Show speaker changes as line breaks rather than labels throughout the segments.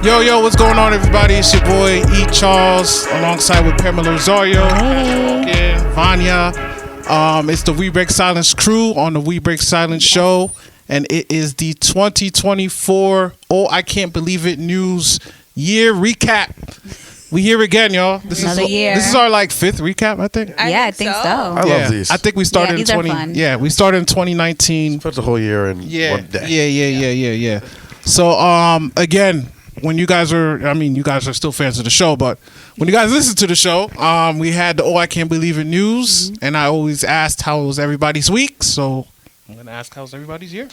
Yo, what's going on, everybody? It's your boy E.Charlez alongside with Pamela, Rosario, Walken, Vania. It's the We Break Silence crew on the We Break Silence show, and it is the 2024 Oh I Can't Believe It News year recap. We here again, y'all. This is our like fifth recap, I think.
I think so.
I love these.
I think we started in 20. Yeah, we started in 2019.
Put the whole year in one day.
Yeah. So again, when you guys are still fans of the show, but when you guys listen to the show, we had the Oh I Can't Believe It news, and I always asked how was everybody's week. So I'm gonna ask how's everybody's year.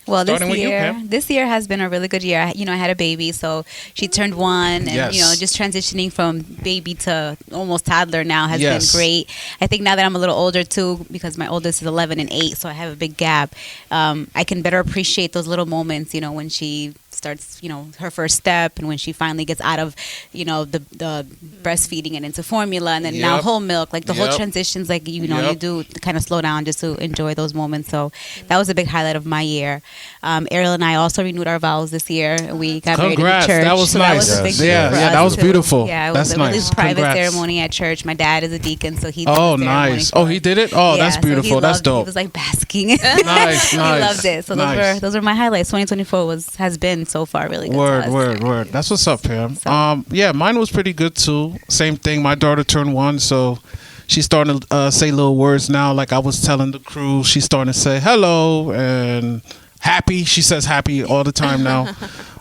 Well, this year has been a really good year. I had a baby, so she turned 1, and just transitioning from baby to almost toddler now has been great. I think now that I'm a little older too, because my oldest is 11 and 8, so I have a big gap. I can better appreciate those little moments, when she starts, her first step, and when she finally gets out of, the breastfeeding and into formula, and then now whole milk, like the whole transitions, like you do kind of slow down just to enjoy those moments. So that was a big highlight of my year. Ariel and I also renewed our vows this year. We got married in church.
That was nice.
That was a big deal for us
that was beautiful.
Yeah, it was a really private ceremony at church. My dad is a deacon, so he did the
nice. Oh, he did it? Oh, that's beautiful.
So
that's dope.
He was like basking.
Nice.
He loved it. So those are my highlights. 2024 has been so far really good.
Word. That's what's up, Pam. So. Mine was pretty good too. Same thing. My daughter turned 1, so she's starting to say little words now. Like I was telling the crew, she's starting to say hello and happy. She says happy all the time now.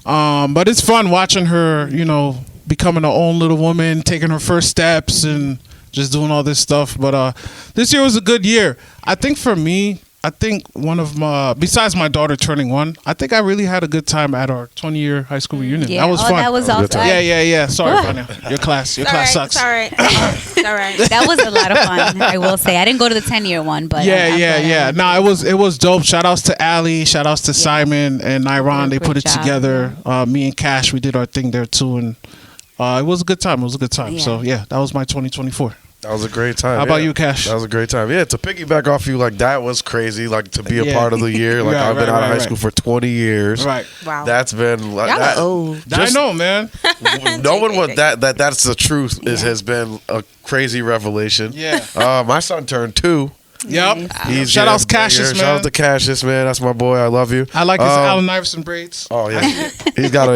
But it's fun watching her, becoming her own little woman, taking her first steps and just doing all this stuff. But this year was a good year. I think for me, one of my, besides my daughter turning 1, I think I really had a good time at our 20-year high school reunion.
Yeah.
That was fun.
That was awesome.
Yeah. Sorry, Vania. Your class sucks.
All right. That was a lot of fun, I will say. I didn't go to the 10-year one, but
yeah. No, it was dope. Shout outs to Allie, shout outs to Simon and Iran. They put it together. Me and Cash, we did our thing there too, and it was a good time.
Yeah.
So that was my 2024.
That was a great time.
How about you, Cash?
That was a great time. Yeah, to piggyback off you, like that was crazy. Like to be a part of the year. Like I've been out of high school for 20 years.
Right.
Wow.
That's been like
that. Old.
I know, man.
Knowing what that's the truth has been a crazy revelation.
Yeah.
My son turned 2.
Yep.
Shout
outs Cassius, man.
Shout out to Cassius, man. That's my boy. I love you.
I like his Allen Iverson braids.
Oh yeah. he's got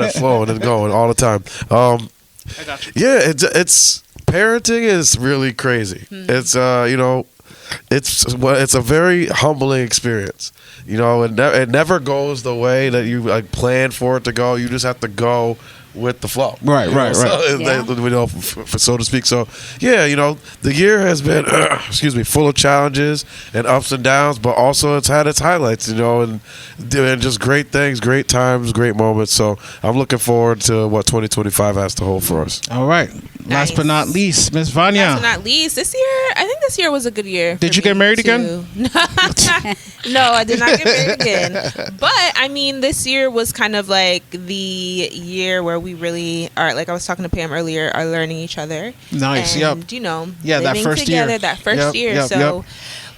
it flowing and going all the time.
I got you.
Yeah, it's parenting is really crazy. It's it's a very humbling experience. It never goes the way that you like planned for it to go. You just have to go with the flow.
Right.
So to speak. So the year has been full of challenges and ups and downs, but also it's had its highlights, and just great things, great times, great moments. So I'm looking forward to what 2025 has to hold for us.
All right.
Nice.
Last but not least, Miss Vania.
Last but not least, I think this year was a good year.
Did you get married again?
No, I did not get married again. But this year was kind of like the year where we really are, like I was talking to Pam earlier, are learning each other.
Nice.
And,
living
that first together,
year.
That first year. So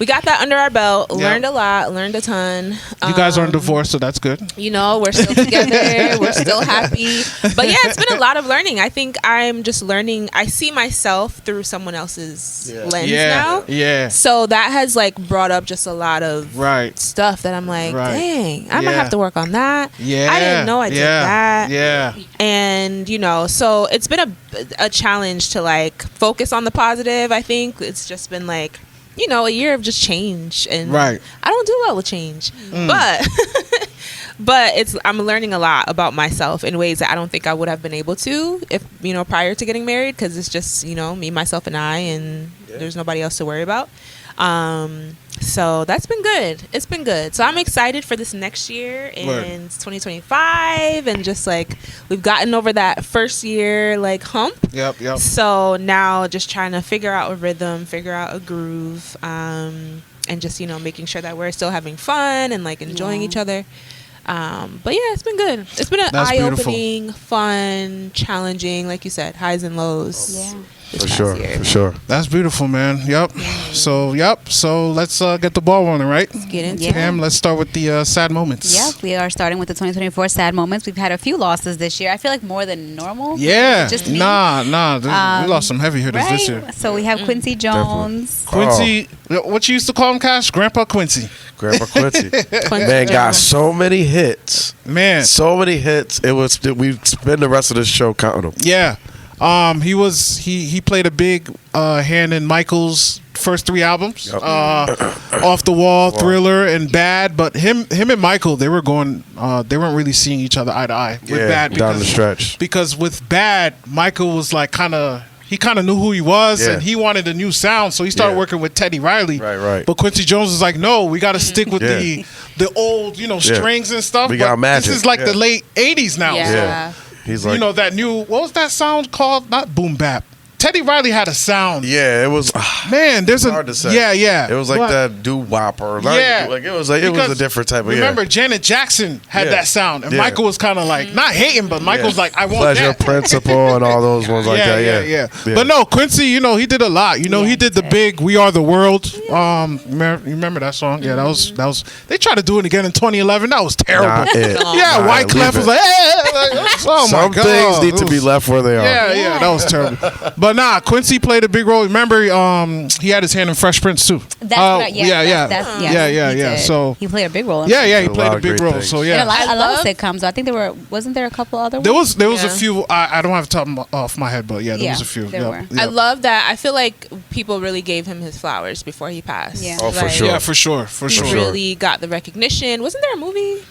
we got that under our belt, learned a lot, learned a ton.
You guys aren't divorced, so that's good.
We're still together. We're still happy. But it's been a lot of learning. I think I'm just learning. I see myself through someone else's lens now.
Yeah.
So that has brought up just a lot of stuff that I'm like, dang, I might have to work on that.
Yeah.
I didn't know I did that.
Yeah.
And, so it's been a challenge to focus on the positive. I think it's just been a year of just change, and I don't do well with change, but I'm learning a lot about myself in ways that I don't think I would have been able to if prior to getting married, because it's just me, myself, and I, and there's nobody else to worry about. So that's been good. It's been good. So I'm excited for this next year in 2025, and just we've gotten over that first year hump.
Yep.
So now just trying to figure out a rhythm, figure out a groove, and just making sure that we're still having fun and enjoying each other. But it's been good. It's been an eye-opening, fun, challenging, like you said, highs and lows.
For sure.
That's beautiful, man. Yep. So let's get the ball rolling, right?
Let's get into
Pam, let's start with the sad moments.
Yep, we are starting with the 2024 sad moments. We've had a few losses this year. I feel like more than normal.
Yeah.
Just me.
Nah. We lost some heavy hitters this year.
So we have Quincy Jones.
Quincy, what you used to call him, Cash? Grandpa Quincy.
Grandpa Quincy. Man, got so many hits.
Man.
So many hits. We spend the rest of this show counting them.
Yeah. He played a big hand in Michael's first 3 albums.
Yep.
Off the Wall, Thriller, and Bad. But him and Michael, they weren't really seeing each other eye to eye with Bad
down the stretch.
Because with Bad, Michael was like he kind of knew who he was, and he wanted a new sound, so he started working with Teddy Riley.
Right.
But Quincy Jones was like, no, we got to stick with the old, strings and stuff.
We got magic.
This is like the late 80s now.
Yeah.
So,
he's like,
that new, what was that sound called? Not boom bap. Teddy Riley had a sound.
Yeah, it was.
Man, there's
hard to say.
Yeah.
It was like that doo wop or it was a different type of.
Remember, Janet Jackson had that sound, and Michael was kind of like not hating, but Michael's like, I want
Pleasure
that.
Principle and all those ones like that.
Yeah. But no, Quincy, he did a lot. He did the big "We Are the World." Remember that song? Yeah, that was. They tried to do it again in 2011. That was terrible. Wyclef was like, oh my God.
Some things need to be left where they are.
Yeah, that was terrible. But Quincy played a big role. Remember, he had his hand in Fresh Prince too.
Yeah.
So
he played a big role.
He played a big role.
Things.
So
a lot of sitcoms. I think wasn't there a couple other ones?
There was a few. I don't have the top off my head, but there was a few.
There were.
I love that. I feel like people really gave him his flowers before he passed.
Yeah.
Oh, for sure.
Yeah, for sure.
He really got the recognition. Wasn't there a movie?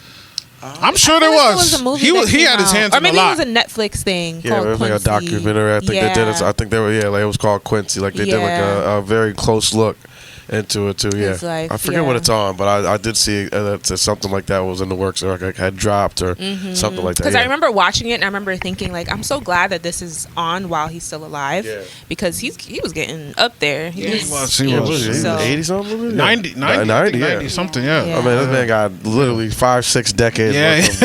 I'm sure there was. He had his hands
or
in a
maybe
lot.
it was a Netflix thing.
Yeah,
called
it was like a
Quincy.
documentary. I think they did it. I think they were. Yeah, like it was called Quincy. Like they did like a very close look into it too. Yeah,
His life,
I forget what it's on, but I did see something like that was in the works or like had dropped or something like that.
Because I remember watching it and I remember thinking like, I'm so glad that this is on while he's still alive because he was getting up there.
He was.
He was 80 something,
90 something. Yeah.
I mean, this man got literally 5-6 decades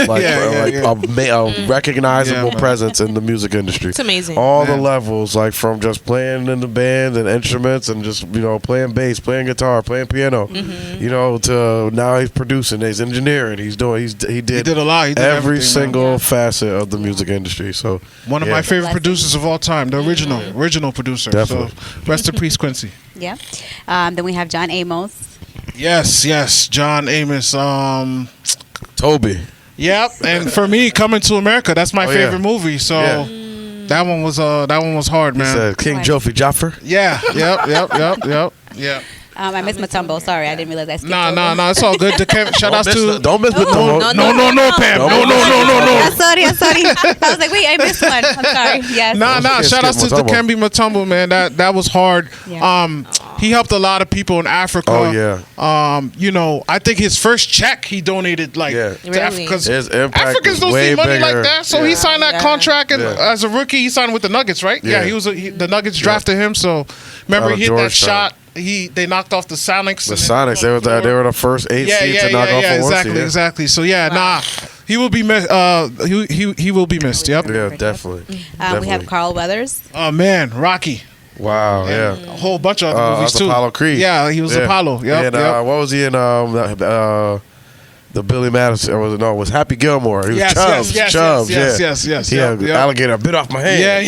worth of a recognizable presence in the music industry.
It's amazing.
All the levels, like from just playing in the band and instruments and just playing bass, playing guitar, playing piano, to now he's producing, he's engineering, he did
a lot. He did
every single facet of the music industry. So
one of my favorite producers of all time, the original producer.
Definitely.
So rest in peace, Quincy.
Yeah. Then we have John Amos.
Yes, John Amos.
Toby.
Yep, and for me, Coming to America, that's my favorite movie. So that one was hard, man.
He said King Jofi Jaffer.
Yeah. Yep.
I missed Matumbo. Sorry, I didn't realize I skipped
No, it's all good. Shout outs to
don't miss Matumbo.
No, Pam. No.
I'm sorry. I was like, wait, I missed one. I'm sorry. Yes.
Nah. Shout outs to Dikembe Mutombo, man. That was hard.
Yeah.
He helped a lot of people in Africa.
Oh yeah.
I think his first check he donated to Africa because Africans don't see money like that. So he signed that contract, and as a rookie, he signed with the Nuggets, right? Yeah. The Nuggets drafted him. So remember, he hit that shot. They knocked off the Sonics.
The Sonics, they were the first 8 seeds to knock off a 1 seed.
Exactly. So he will be missed. He will be missed. Yep.
Yeah, definitely.
We have Carl Weathers.
Oh man, Rocky.
Wow.
A whole bunch of other movies too.
Apollo Creed.
Yeah, he was Apollo. Yep.
And what was he in? The Billy Madison, was Happy Gilmore. He was Chubbs.
Yes.
He had alligator bit off my hand.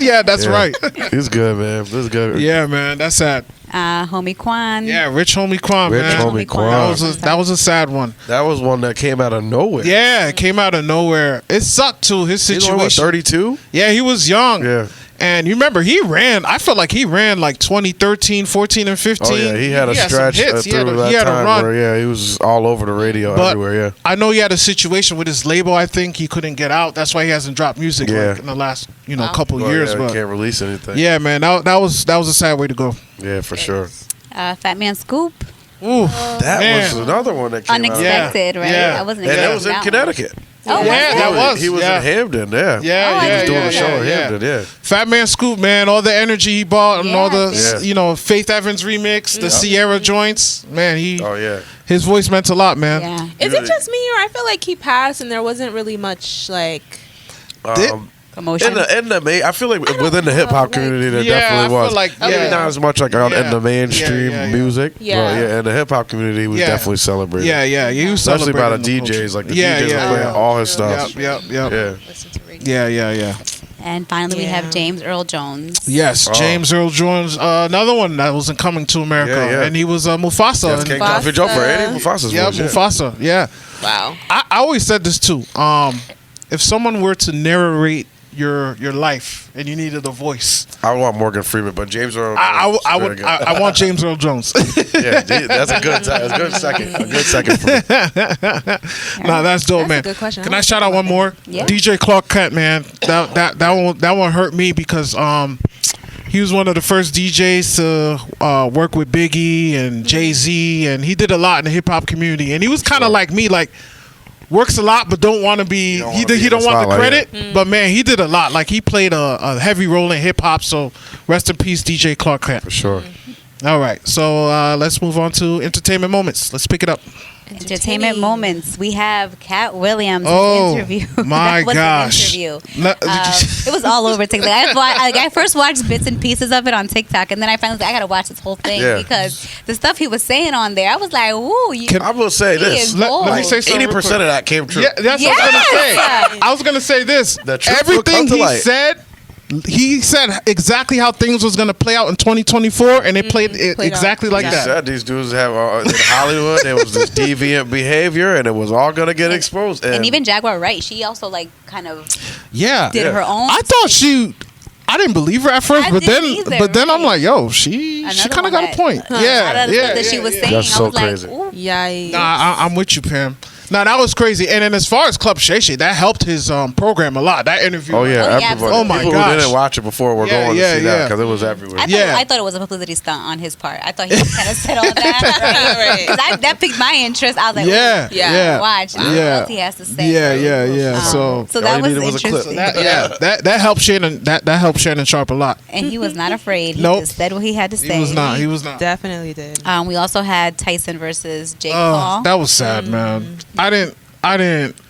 Yeah, that's right.
He was good, man. This is good.
Yeah, man, that's sad.
Homie Quan.
Yeah, Rich Homie Quan, man.
Homie Quan.
That was a sad one.
That was one that came out of nowhere.
Yeah, it came out of nowhere. It sucked too, his situation.
He was 32?
Yeah, he was young.
Yeah.
And you remember, I felt like he ran like 2013, 14, and 15.
Oh, yeah, he had a stretch through that time where, he was all over the radio everywhere,
I know he had a situation with his label, I think. He couldn't get out. That's why he hasn't dropped music in the last, couple years.
He can't release anything.
Yeah, man, that was a sad way to go.
Yeah, for sure.
Fat Man Scoop.
Ooh,
that was another one that came
unexpected,
out.
right?
Yeah.
I wasn't
expecting that was in Connecticut.
Oh,
that was.
He was in Hampden,
he
was doing a show in Hampden,
Fat Man Scoop, man, all the energy he brought and all the, Faith Evans remix, the Sierra joints, man, his voice meant a lot, man.
Yeah.
Is it just me, or I feel like he passed and there wasn't really much, like...
Commotion.
I feel like within the hip hop community, there definitely was. Maybe not as much like in the mainstream music. But in the hip hop community, we definitely celebrated.
He was
especially by the
celebrating
DJs. Like the DJs were playing all his stuff.
Yeah.
And finally, we have James Earl Jones.
Yes, James Earl Jones, another one that wasn't coming to America, and he was Mufasa.
That's King Coffee Joe for Eddie Mufasa's voice.
Mufasa. Yeah.
Wow.
I always said this too. If someone were to narrate your life and you needed a voice,
I want Morgan Freeman, but James Earl.
I want James Earl Jones.
That's a good second. A good second for me.
No, that's dope, man.
A good question.
Can I shout out one more?
Yeah.
DJ Clark Kent, man. That one hurt me because he was one of the first DJs to work with Biggie and Jay-Z, and he did a lot in the hip hop community. And he was kind of like me, like. Works a lot, but don't want to be. He don't want the credit, but man, he did a lot. Like he played a heavy role in hip hop. So rest in peace, DJ Clark Kent.
For sure.
All right, so let's move on to entertainment moments. Let's pick it up.
Entertainment moments. We have Katt Williams interview.
My gosh!
Interview. It was all over TikTok. I first watched bits and pieces of it on TikTok, and then I finally I gotta watch this whole thing because the stuff he was saying on there, I was like, "Ooh!"
I will say this.
Let me say something.
80% of that came true.
Yeah, that's what I was gonna say. I was gonna say this. Everything he said exactly how things was going to play out in 2024, and it played exactly like that.
He said these dudes have in Hollywood there was this deviant behavior, and it was all going to get exposed.
And even Jaguar Wright, she also kind of did her own.
I thought I didn't believe her at first, but then I'm like, yo, she kind of got a point.
That she was saying.
That's so
crazy.
Like,
yikes.
Nah, I'm with you, Pam. Nah, that was crazy. And then as far as Club Shay Shay, that helped his program a lot. That interview.
Oh yeah, everybody.
Oh my
People
gosh.
who didn't watch it before were going to see that because it was everywhere.
I thought it was a publicity stunt on his part. I thought he kind of said all that. Right. That piqued my interest. I was like, watch. What else he has to say.
Yeah. So
that was interesting.
That helped Shannon. That helped Shannon Sharp a lot.
And he was not afraid. He just said what he had to say.
He was not.
Definitely did.
We also had Tyson versus Jake Paul.
That was sad, man. I didn't.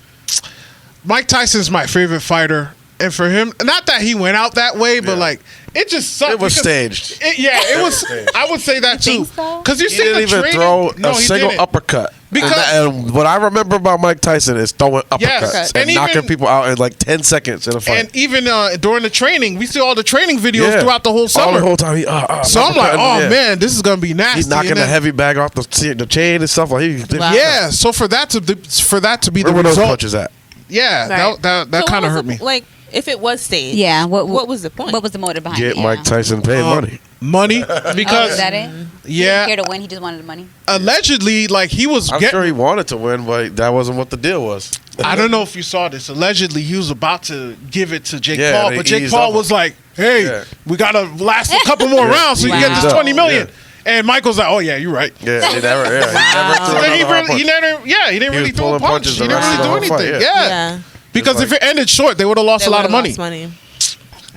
Mike Tyson's my favorite fighter, and for him, not that he went out that way, but like it just sucked.
It was staged.
It was. I would say that too, because you
he
see
didn't even throw a single uppercut. And what I remember about Mike Tyson is throwing uppercuts and knocking people out in like 10 seconds in a fight.
And even during the training, we see all the training videos throughout the whole summer.
All the whole time.
So I'm like, man, this is gonna be nasty.
He's knocking the heavy bag off the chain and stuff.
Yeah. So for that to be the
result,
those
punches at.
Yeah, that kind of hurt me.
Like if it was staged, what was the point?
What was the motive behind it?
Get Mike Tyson paid
money because
is that it? He didn't care to win. He just wanted the money.
Allegedly, like he was.
I'm sure he wanted to win, but that wasn't what the deal was.
I don't know if you saw this. Allegedly, he was about to give it to Jake Paul, but Jake Paul was like, "Hey, we gotta last a couple more rounds so you get this $20 million." Yeah. And Michael's like, "Oh yeah, you're right."
Yeah, he never he
didn't really throw a punch. He didn't really do anything.
Yeah.
Because if it ended short, they would have lost a lot of money.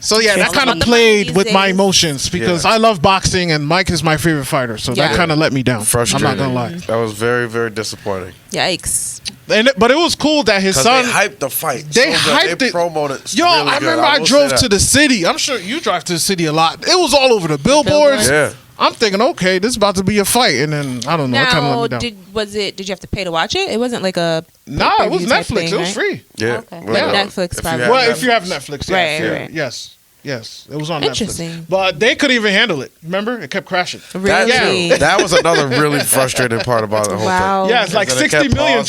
So that kind of played with my emotions because I love boxing and Mike is my favorite fighter. So that kind of let me down.
Frustrating.
I'm not gonna lie.
That was very, very disappointing.
Yikes.
But it was cool that his son.
They hyped the fight.
They hyped it.
Promoted it.
Yo, really I remember I drove to the city. I'm sure you drive to the city a lot. It was all over the billboards.
Yeah.
I'm thinking, okay, this is about to be a fight, and then I don't know. It kind of let me
down. Did you have to pay to watch it? It wasn't like a.
Nah, it was Netflix. It was free.
Yeah.
Okay.
Netflix.
If you have Netflix,
right.
Yes, it was on
Interesting.
Netflix. But they couldn't even handle it. Remember, it kept crashing.
Really?
That was another really frustrating part about the whole thing.
Yeah, it's like 60 million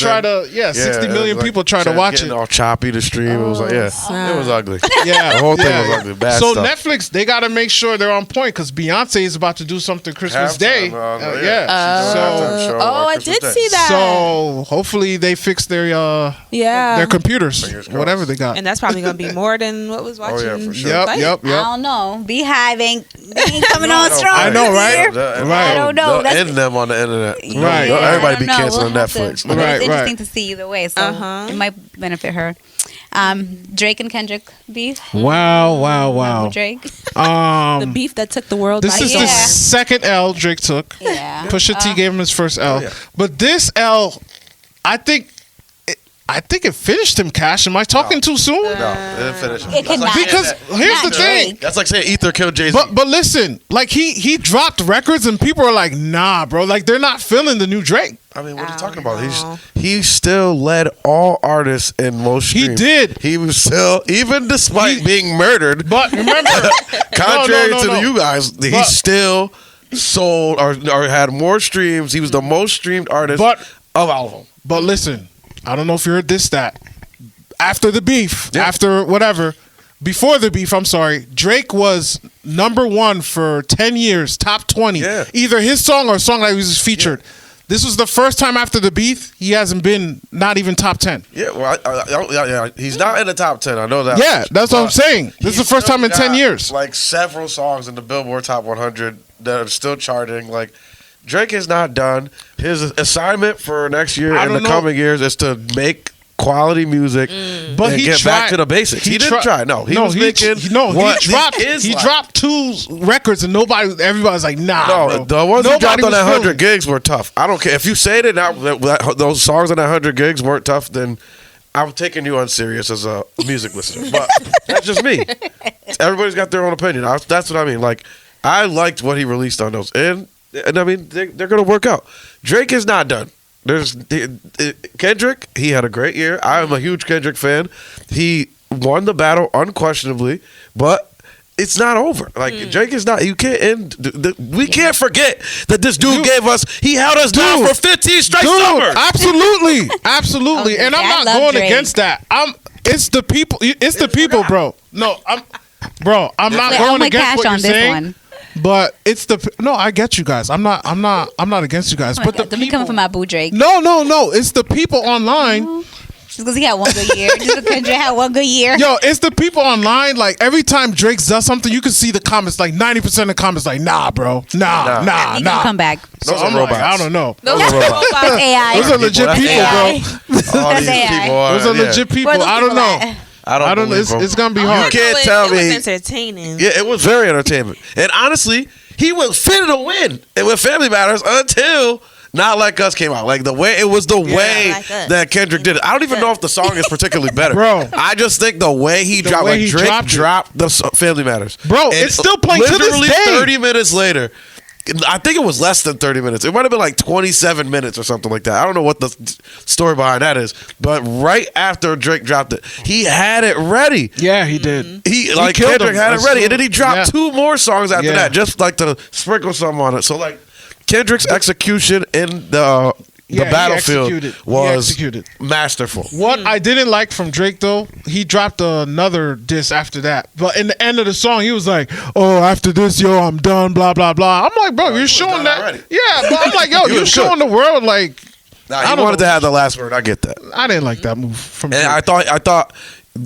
people try to watch it.
All choppy to stream. It was like, it was ugly.
Yeah,
the whole thing was ugly. Bad
so
stuff.
Netflix, they got to make sure they're on point because Beyonce is about to do something Christmas Day.
I did see that.
So hopefully they fix their computers, whatever they got.
And that's probably going to be more than what was watching.
Oh yeah, for sure.
Yep.
I don't know. Beehive ain't coming on strong.
I know, right?
I don't know.
They'll end them on the internet.
Right.
Everybody be canceling Netflix.
It's interesting to see either way. So it might benefit her. Drake and Kendrick beef.
Wow.
Drake.
The beef that took the world.
This is the second L Drake took.
Yeah.
Pusha T gave him his first L. But this L, I think I think it finished him, Cash. Am I talking too soon?
No, it didn't finish him.
It could not.
Because here's the thing.
That's like saying Ether killed Jay-Z.
But listen, like he dropped records and people are like, nah, bro. Like they're not feeling the new Drake.
I mean, what are you talking about? He still led all artists in most streams.
He did.
He was still, even despite being murdered.
But remember,
contrary to you guys, he still sold or had more streams. He was the most streamed artist of all of them.
But listen, I don't know if you heard this stat. After the beef, after whatever, before the beef, I'm sorry, Drake was #1 for 10 years, top 20.
Yeah.
Either his song or a song that was featured. Yeah. This was the first time after the beef he hasn't been not even top 10.
Yeah, well, he's not in the top 10. I know that.
Yeah, that's what I'm saying. This is the first time in 10 years.
Like several songs in the Billboard Top 100 that are still charting. Like Drake is not done. His assignment for next year and the coming years is to make quality music, but he get back to the basics. He didn't try. No, he dropped 2 records and everybody's like, nah. No, bro.
The
ones he dropped on that 100 gigs were tough. I don't care if you say that those songs on that 100 gigs weren't tough. Then I'm taking you unserious as a music listener. But that's just me. Everybody's got their own opinion. That's what I mean. Like I liked what he released on those, and I mean they're gonna work out. Drake is not done. There's Kendrick. He had a great year. I'm a huge Kendrick fan. He won the battle unquestionably, but it's not over. Like Drake is not. You can't end. We can't forget that this dude gave us. He held us down for 15 straight summers.
Absolutely, absolutely. And I'm not going
Drake.
against that. It's the people. It's the people, bro. No, I'm not going against what you're saying. But it's I get you guys. I'm not against you guys. But
don't be coming for my boo Drake.
No. It's the people online.
Just because he had one good year. Just because Drake had one good year.
Yo, it's the people online. Like every time Drake does something, you can see the comments. Like 90% of the comments, like, nah, bro, nah.
He can come back.
Those are robots.
I don't know.
Those are robots.
That's AI.
Those are legit people, bro.
That's AI.
Those are legit people. I don't know. I don't know. It's gonna be hard.
You can't tell me.
It was entertaining.
Yeah, it was very entertaining. And honestly, he was fit to win with Family Matters until Not Like Us came out. Like the way that Kendrick did it. I don't even know if the song is particularly better,
bro.
I just think the way he dropped, like Drake dropped the Family Matters,
bro. And it's still playing to this day.
30 minutes later. I think it was less than 30 minutes. It might have been like 27 minutes or something like that. I don't know what the story behind that is. But right after Drake dropped it, he had it ready.
Yeah, he did.
Kendrick had it ready. And then he dropped 2 more songs after that, just like to sprinkle something on it. So like Kendrick's execution in the battlefield was masterful.
What I didn't like from Drake though, he dropped another diss after that. But in the end of the song, he was like, "Oh, after this, yo, I'm done." Blah blah blah. I'm like, bro, you're showing that. Already. Yeah, but I'm like, yo, you're showing the world like.
Nah, he wanted to have the last word. I get that.
I didn't like that move from Drake.
And I thought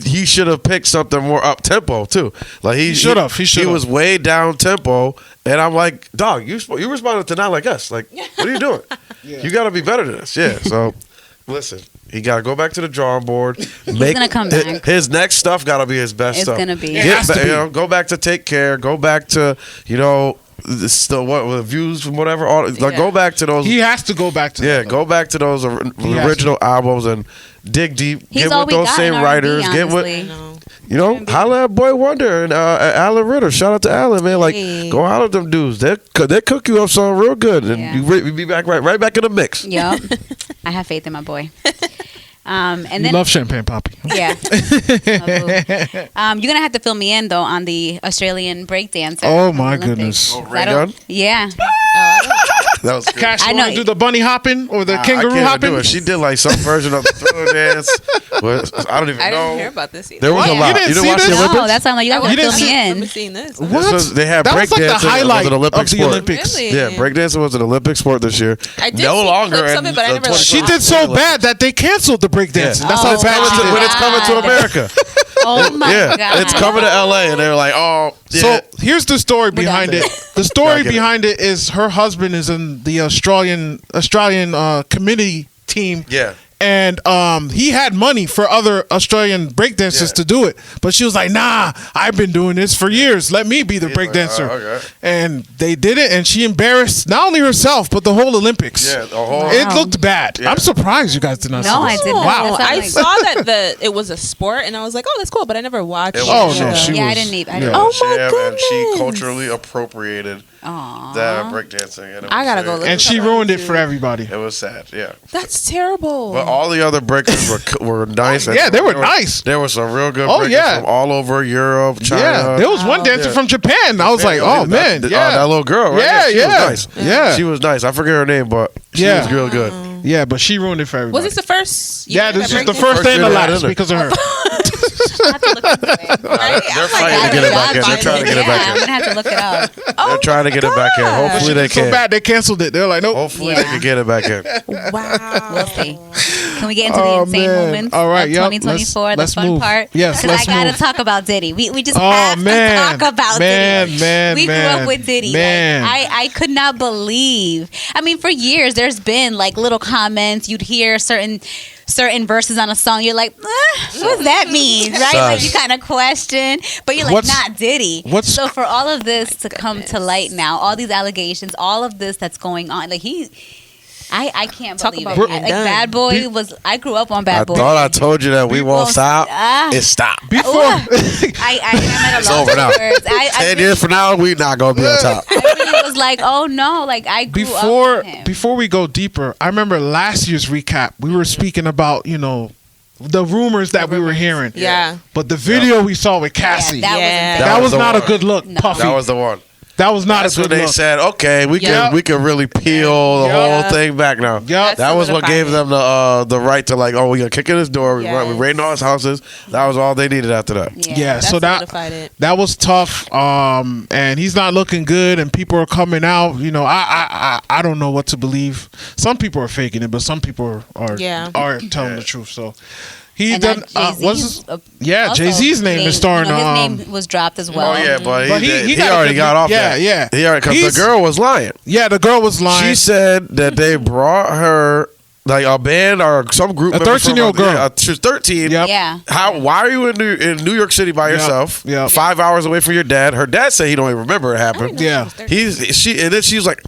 he should have picked something more up tempo too. Like he should have. He was way down tempo, and I'm like, dog, you responded to Not Like Us. Like, what are you doing? You got to be better than this. Yeah. So, listen, he got to go back to the drawing board.
He's gonna come back.
His next stuff got to be his best stuff.
It's gonna be.
Go back to Take Care. Go back to the views from whatever. Go back to those.
He has to go back to.
Go back to those original albums and dig deep.
He's
get with those same writers. Get with. Holla at Boy Wonder and Alan Ritter. Shout out to Alan, man. Like, go holler at them dudes. They cook you up something real good, and you be back right back in the mix.
Yep. I have faith in my boy. And then
love Champagne Poppy.
Yeah. You're gonna have to fill me in though on the Australian breakdancer.
Oh my goodness.
Ray Gun?
Yeah.
That was good.
Cash, you want to do the bunny hopping or the kangaroo hopping?
Do it. She did like some version of the thriller dance. I don't even know.
I didn't hear about this either.
There was a lot.
You
didn't watch the Olympics?
No, that's why I'm like, you gotta fill me in.
I've seen this.
What?
They had
that was like the
breakdancing
highlight
was an Olympic
of the
sport.
Olympics.
Really?
Yeah, breakdancing was an Olympic sport this year.
I did
no
see
longer.
clips of it, but I never
She did so bad that they canceled the breakdancing.
Yeah.
That's how bad she did.
When it's coming to America.
Oh my god.
It's coming to LA, and they're like, oh. Yeah.
So here's the story behind it. The story behind it is her husband is in the Australian committee team.
Yeah.
And he had money for other Australian breakdancers to do it. But she was like, nah, I've been doing this for years. Let me be the breakdancer. Okay. And they did it, and she embarrassed not only herself, but the whole Olympics. Yeah, the whole... It looked bad. Yeah. I'm surprised you guys did not see this.
No, I didn't.
Wow.
I saw that it was a sport, and I was like, oh, that's cool, but I never watched it.
Oh, no.
I didn't even.
Oh, my goodness. And she culturally appropriated that breakdancing. And
I gotta go look.
And she ruined it for everybody.
It was sad, yeah.
That's terrible.
But all the other breakers were nice.
Yeah, they were nice.
There were some real good breakers from all over Europe, China.
Yeah, there was one dancer from Japan. I was like, oh, man.
That little girl, right?
Yeah,
she was nice.
Yeah.
She was nice. I forget her name, but she was real good.
Yeah, but she ruined it for everybody.
Was this the first?
Yeah, this is the first day and the last because of her.
They're fighting to get it back in. They're trying to get it back in.
I'm gonna have to look it up.
They're trying to get it back in. Hopefully they can.
So bad they canceled it. They're like, nope.
Hopefully they can get it back in.
Wow. We'll see. Can we get into the insane moments
of
2024? The fun
move.
part.
Yes,
because I gotta talk about Diddy. We just have to talk about Diddy. We grew up with Diddy. Like, I could not believe. I mean, for years there's been like little comments. You'd hear certain verses on a song, you're like, what does that mean, right? Like you kind of question, but you're like, not Diddy. So for all of this to come to light now, all these allegations, all of this that's going on, like I can't believe it. Like Bad Boy was. I grew up on Bad Boy.
I thought I told you that we won't stop. It stopped.
Before
I'm at a loss for words.
10 years from now, we not gonna be on top.
I really was like, oh no, like I grew up with him.
Before we go deeper, I remember last year's recap. We were speaking about the rumors that we were hearing.
Yeah.
But the video we saw with Cassie,
that
was not a good look. No. Puffy.
That was the one.
That was not
That's
a good
when they
look.
said, okay, we can really peel the whole thing back now. That was what gave them the right to like, oh, we gonna kick in his door. We raiding all his houses. That was all they needed after that.
Yeah, so that was tough. And he's not looking good, and people are coming out. I don't know what to believe. Some people are faking it, but some people are telling the truth. So. He done. Jay-Z's name is starring.
His name was dropped as well.
Oh yeah, but he already got off that.
Yeah.
He already, because the girl was lying.
Yeah, the girl was lying.
She said that they brought her. Like a band or some group.
A 13-year-old girl.
Yeah, she was 13.
Yep. Yeah.
Why are you in New York City by yourself? Yeah. 5 hours away from your dad. Her dad said he don't even remember it happened.
Yeah.
And then she was like,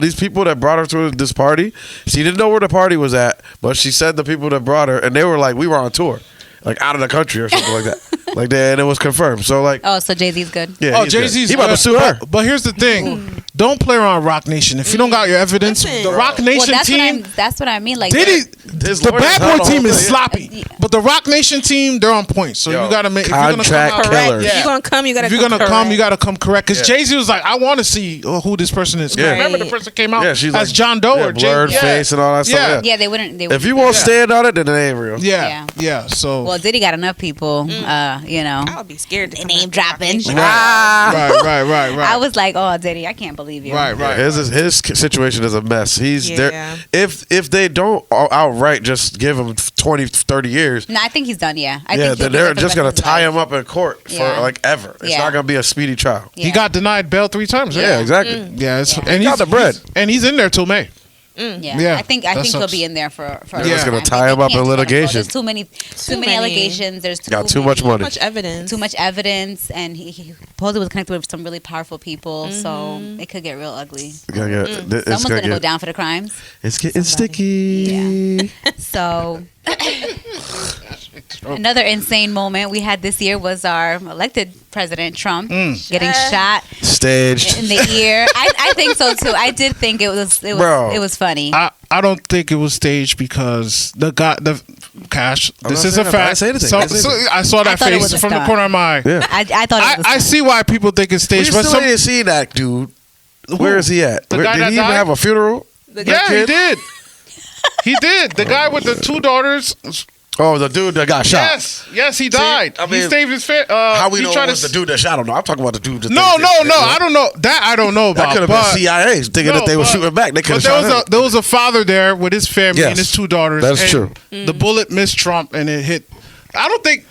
these people that brought her to this party. She didn't know where the party was at, but she said the people that brought her, and they were like, we were on tour, like out of the country or something like that. Like that, and it was confirmed. So like,
so Jay-Z's good.
Yeah.
Jay-Z's
he about to sue her.
But here's the thing: don't play around Rock Nation. If you don't got your evidence, the Rock Nation team.
That's what I mean. Like
Diddy, the Bad Boy team is sloppy, but the Rock Nation team, they're on point. So you gotta make. If you're gonna come
killers.
If you're gonna come, you gotta.
If you're gonna come, you gotta come correct. Because Jay-Z was like, I want to see who this person is.
Yeah.
Remember the person came out
she's
as
like,
John Doe or
blurred face and all that stuff.
Yeah, they wouldn't.
If you won't stand on it, then it ain't real.
Yeah. So
well, Diddy got enough people.
I would be scared to
name dropping.
Right.
I was like, oh, Diddy, I can't believe you.
Right.
His situation is a mess. He's there. If they don't outright just give him 20, 30 years.
No, I think he's done. Yeah.
Then they're just gonna tie him up in court for like ever. It's not gonna be a speedy trial.
He got denied bail 3 times. Right?
Yeah, exactly.
And he got the bread, and he's in there till May.
I think he'll be in there for.
They're just gonna tie him up in litigation.
There's too many allegations. There's
too much money.
Too much evidence, and he supposedly was connected with some really powerful people. So it could get real ugly.
Someone's
gonna go down for the crimes.
It's getting sticky.
Yeah. So. Another insane moment we had this year was our elected president Trump getting shot,
staged
in the ear. I think so too. I did think it was funny.
I don't think it was staged because the Cash. This is a fact. I saw that face from the corner of my eye.
Yeah.
I thought.
I see why people think it's staged.
We still didn't see that dude. Where is he at? Did he even have a funeral?
He did. He did. The guy with the 2 daughters.
Oh, the dude that got shot.
Yes, he died. He saved his family.
How we know it was the dude that shot? I don't know. I'm talking about the dude.
No. I don't know. That I don't know about.
That could have been CIA thinking that they were shooting back. They could have shot him.
There was a father there with his family and his 2 daughters.
That's true.
The bullet missed Trump and it hit. I don't think.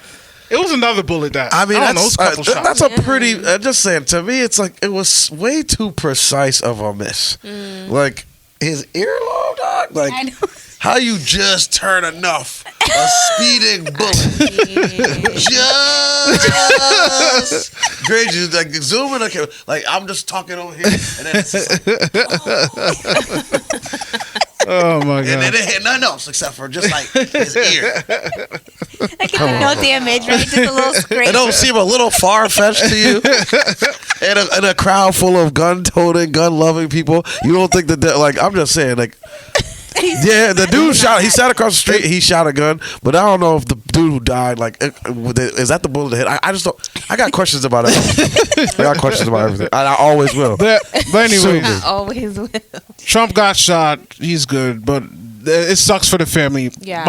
It was another bullet that. I mean,
that's a pretty. Just saying. To me, it's like it was way too precise of a miss. Like his earlobe, dog. shot? Like, how you just turn enough a speeding bullet? Just crazy. Like zooming, okay. Like I'm just talking over here, and then it's just like,
Oh my god!
and then it hit nothing else except for just like his ear.
Like no damage, right? Just a little scrape.
It don't seem a little far fetched to you. In a crowd full of gun-toting, gun-loving people, you don't think that like I'm just saying like. Yeah, the dude shot. He sat across the street. He shot a gun, but I don't know if the dude who died, like, is that the bullet that hit? I just don't. I got questions about it. I got questions about everything. I always will.
But anyway,
I always will.
Trump got shot. He's good, but it sucks for the family.
Yeah.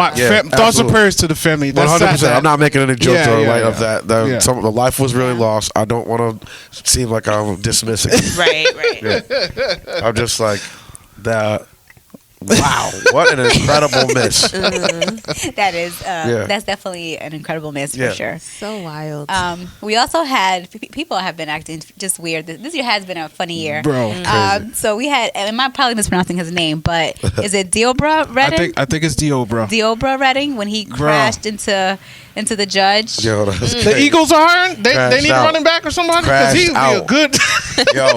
Thoughts and prayers to the family.
100%. I'm not making any jokes or light of that.
Yeah.
The life was really lost. I don't want to seem like I'm dismissing.
Right.
Yeah. I'm just like that. Wow, what an incredible miss.
That is, that's definitely an incredible miss for sure.
So wild.
We also had, people have been acting just weird. This year has been a funny year.
Bro.
So we had, and I'm probably mispronouncing his name, but is it Diobra Redding?
I think it's Diobra.
Diobra Redding, when he crashed into the judge.
Yo,
the Eagles are hiring? They need a running back or somebody? Because he would be a good.
Yo,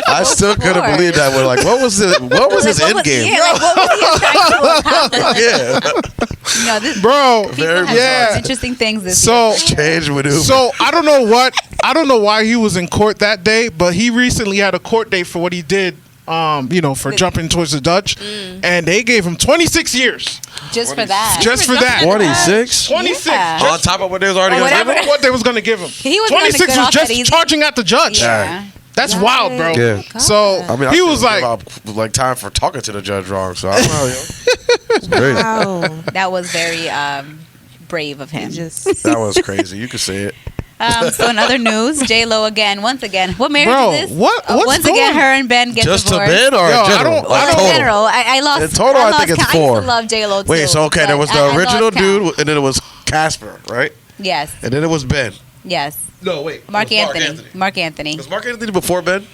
I still couldn't believe that. We're like, what was his end game?
Yeah, like, what was he trying to accomplish?
Yeah.
Bro,
People have interesting things this year.
Change maneuver.
So I don't know why he was in court that day, but he recently had a court date for what he did. For jumping towards the judge, and they gave him 26 years.
Just for that.
26?
26.
Yeah.
On top of what they was already going to give him?
What they was going to give him.
He was
26 was just charging at the judge.
Yeah.
That's wild, bro.
Yeah.
So
I mean,
he was like
time for talking to the judge wrong. So I don't know, yo. It's crazy.
Wow.
That was very brave of him.
That was crazy. You could say it.
So in other news, J-Lo once again. What marriage is this?
What's
once again, her and Ben get
just
divorced.
Just to Ben or in general?
In general. I lost.
In total, I think it's 4.
I used to love J-Lo too.
Wait, so okay, there was the original dude, and then it was Casper, right?
Yes.
And then it was Ben.
Yes.
No, wait.
Mark Anthony. Mark Anthony.
Was Mark Anthony before Ben?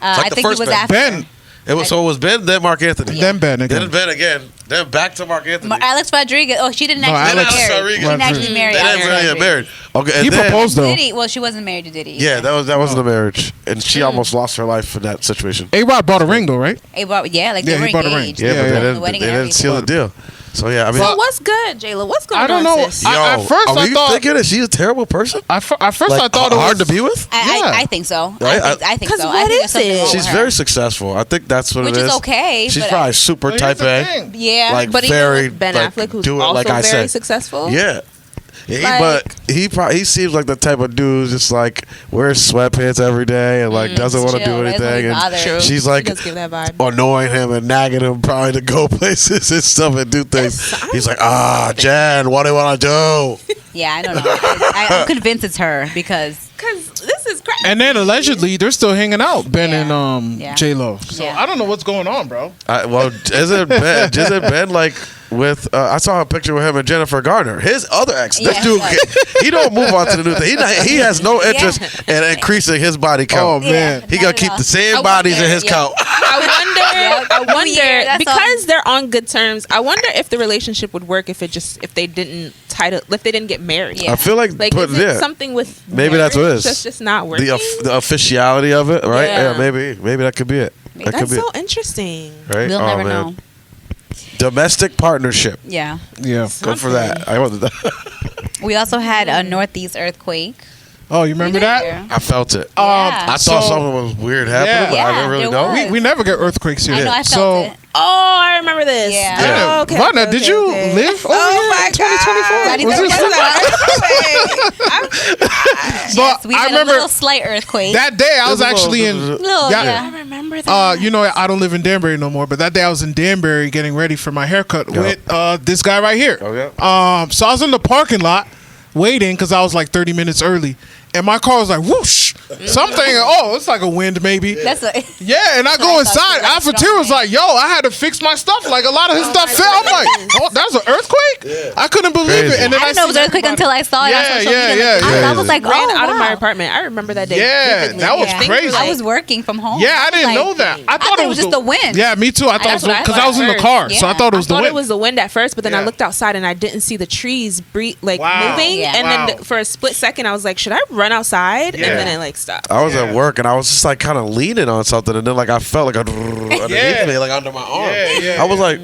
I think it was after.
Ben.
It was Ben, then Mark Anthony.
Then Ben again.
Then Ben again. Then back to Mark Anthony.
Alex Rodriguez. Oh, she didn't actually get married. She didn't actually marry.
They didn't really get married. Okay,
he proposed though.
Diddy. Well, she wasn't married to Diddy.
Yeah, that wasn't a marriage, and she almost lost her life in that situation.
A-Rod bought a ring though, right?
They were engaged.
Yeah, but they didn't seal the deal. So yeah, I mean,
so what's good, J-Lo? What's going on?
I don't know.
Sis?
At first,
are
I
you
thought
thinking that she's a terrible person?
I thought it
hard
was
to be with.
I think so.
Right?
I think so.
What is it?
She's very successful. I think that's what
Which
it is.
Which is okay.
She's probably super type A.
Yeah,
like
but
very
even with Ben Affleck, who's also very successful.
Yeah. But he seems like the type of dude just like wears sweatpants every day and like doesn't want to do anything. And she's like annoying him and nagging him probably to go places and stuff and do things. He's like, Jen, what do you want to do?
Yeah, I don't know. I'm convinced it's her because
this is crazy.
And then allegedly they're still hanging out, Ben and J-Lo. So I don't know what's going on, bro.
Isn't Ben like with I saw a picture with him and Jennifer Garner, his other ex. This dude, he don't move on to the new thing. He has no interest in increasing his body count.
Oh man,
he gonna keep the same bodies in his count.
I wonder because they're on good terms. I wonder if the relationship would work if they didn't get married.
I feel like
something with
maybe that's what it is.
That's just not working.
The officiality of it, right? Yeah, maybe that could be it.
That's so interesting.
Right?
We'll never know.
Domestic partnership.
Yeah.
Go for that. I wanted that.
We also had a Northeast earthquake.
Oh, you remember that?
I felt it.
I
thought something was weird happening, but I didn't really know.
We never get earthquakes here.
I know, I felt it.
Oh, I remember this.
Yeah.
Oh, okay.
Vania, did you live over here
my
in 2024?
Yes, we had a little slight earthquake.
That day I was actually in.
I remember that.
I don't live in Danbury no more, but that day I was in Danbury getting ready for my haircut with this guy right here.
Oh yeah.
So I was in the parking lot waiting because I was like 30 minutes early, and my car was like whoosh, Something. Oh, it's like a wind, maybe.
That's
yeah, and I go inside. Alpha was like, "Yo, I had to fix my stuff. Like a lot of his stuff fell." I'm like, "Oh, that was an earthquake." Yeah. I couldn't believe it. And then
I didn't know it was an earthquake until I saw it on social media. I was like,
ran out of my apartment. I remember that day.
Yeah, that was crazy.
I was working from home.
Yeah, I didn't know that. I thought it was
just the wind.
Yeah, me too. I thought it was because I was in the car, so I thought it was the wind.
It was the wind at first, but then I looked outside and I didn't see the trees moving, and then for a split second I was like, should I run outside? And then it like stopped.
I was at work and I was just like kind of leaning on something, and then like I felt like underneath me, like under my arm. I was like,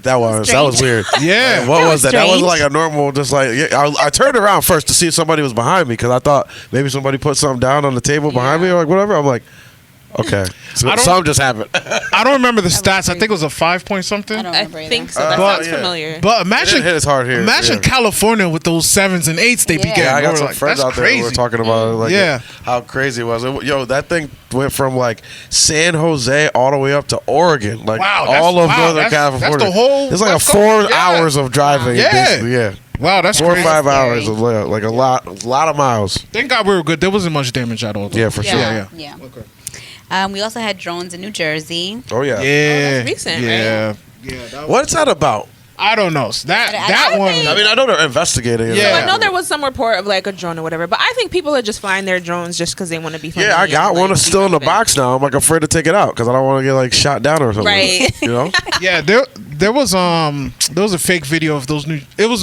that was weird.
Yeah,
like, what was that? That was like a normal, just like I turned around first to see if somebody was behind me because I thought maybe somebody put something down on the table behind me or like whatever. I'm like, okay, so something just happened.
I don't remember the stats. I think it was a 5 point something.
I think so. That sounds familiar.
But imagine,
it hit us hard here.
Imagine California with those 7s and 8s they be getting.
Yeah, I got some friends out there who were talking about how crazy it was. Yo, that thing went from like San Jose all the way up to Oregon, like all of Northern California.
That's the whole.
It's like 4 hours of driving. Basically, Wow, that's 4 or 5 hours of like a lot of miles.
Thank God we were good. There wasn't much damage at all.
Yeah, for sure.
Yeah. Okay. We also had drones in New Jersey.
Oh yeah.
That's recent, right?
Yeah.
What's that about?
I don't know. That one.
I mean, I know they're investigating.
Yeah. So I know there was some report of like a drone or whatever, but I think people are just flying their drones just because they want to be funny.
Yeah, I got one. It's still in the box now. I'm like afraid to take it out because I don't want to get like shot down or something.
Right.
You know.
Yeah. There was a fake video of those new. It was